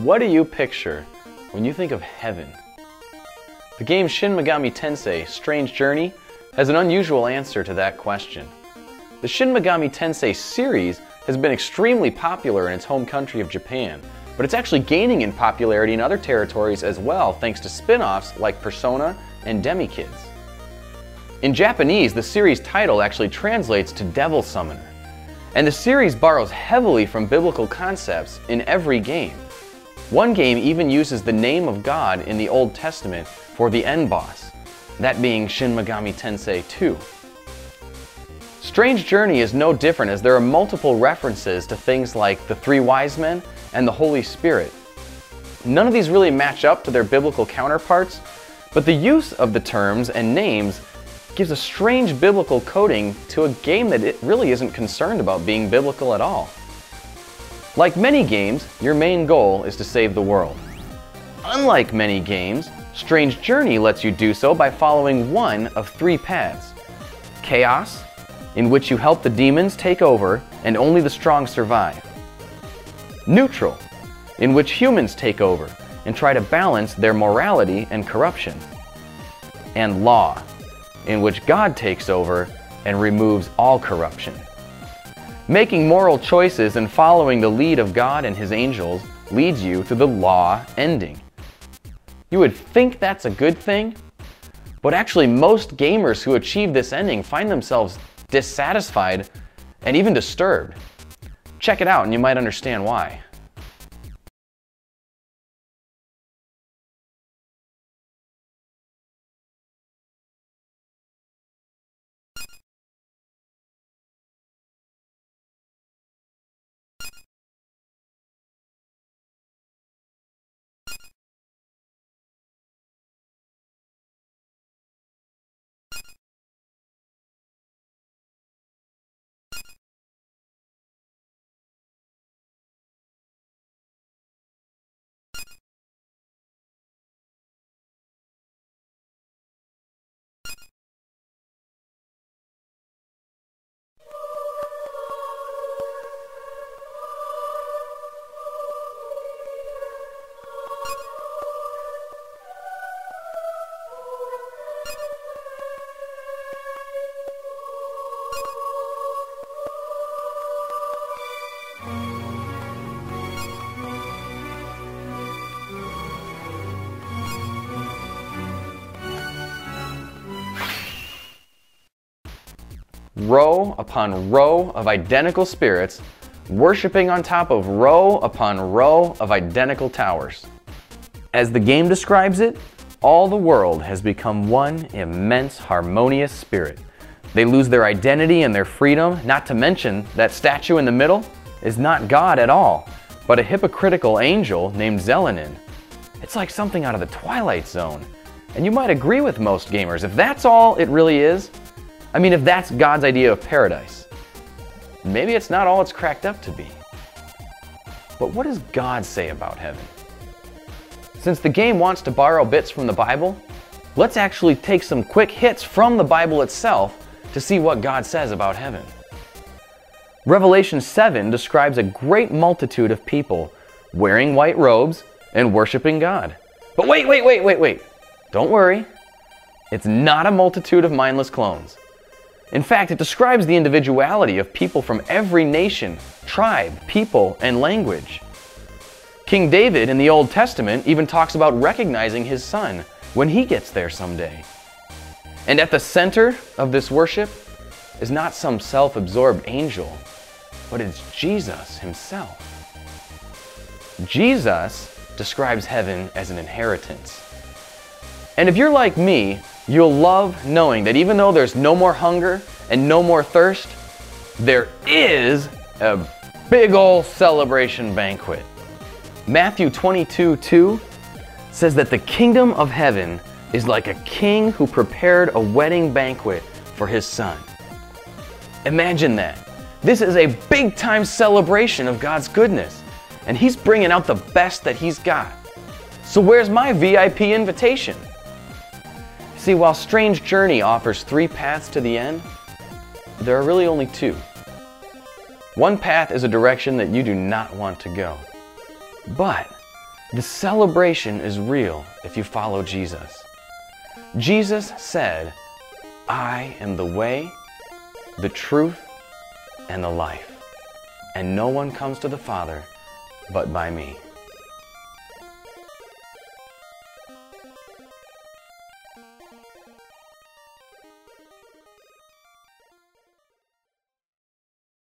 What do you picture when you think of heaven? The game Shin Megami Tensei Strange Journey has an unusual answer to that question. The Shin Megami Tensei series has been extremely popular in its home country of Japan, but it's actually gaining in popularity in other territories as well thanks to spin-offs like Persona and Demi-Kids. In Japanese, the series title actually translates to Devil Summoner, and the series borrows heavily from biblical concepts in every game. One game even uses the name of God in the Old Testament for the end boss, that being Shin Megami Tensei 2. Strange Journey is no different, as there are multiple references to things like the Three Wise Men and the Holy Spirit. None of these really match up to their biblical counterparts, but the use of the terms and names gives a strange biblical coding to a game that it really isn't concerned about being biblical at all. Like many games, your main goal is to save the world. Unlike many games, Strange Journey lets you do so by following one of three paths. Chaos, in which you help the demons take over and only the strong survive. Neutral, in which humans take over and try to balance their morality and corruption. And Law, in which God takes over and removes all corruption. Making moral choices and following the lead of God and His angels leads you to the Law ending. You would think that's a good thing, but actually most gamers who achieve this ending find themselves dissatisfied and even disturbed. Check it out and you might understand why. Row upon row of identical spirits, worshipping on top of row upon row of identical towers. As the game describes it, all the world has become one immense harmonious spirit. They lose their identity and their freedom, not to mention that statue in the middle is not God at all, but a hypocritical angel named Zelenin. It's like something out of the Twilight Zone. And you might agree with most gamers, if that's all it really is, I mean, if that's God's idea of paradise, maybe it's not all it's cracked up to be. But what does God say about heaven? Since the game wants to borrow bits from the Bible, let's actually take some quick hits from the Bible itself to see what God says about heaven. Revelation 7 describes a great multitude of people wearing white robes and worshiping God. But wait. Don't worry. It's not a multitude of mindless clones. In fact, it describes the individuality of people from every nation, tribe, people, and language. King David in the Old Testament even talks about recognizing his son when he gets there someday. And at the center of this worship is not some self-absorbed angel, but it's Jesus himself. Jesus describes heaven as an inheritance. And if you're like me, you'll love knowing that even though there's no more hunger and no more thirst, there is a big ol' celebration banquet. Matthew 22:2 says that the kingdom of heaven is like a king who prepared a wedding banquet for his son. Imagine that. This is a big-time celebration of God's goodness, and He's bringing out the best that He's got. So where's my VIP invitation? See, while Strange Journey offers 3 paths to the end, there are really only 2. One path is a direction that you do not want to go. But the celebration is real if you follow Jesus. Jesus said, "I am the way, the truth, and the life, and no one comes to the Father but by me."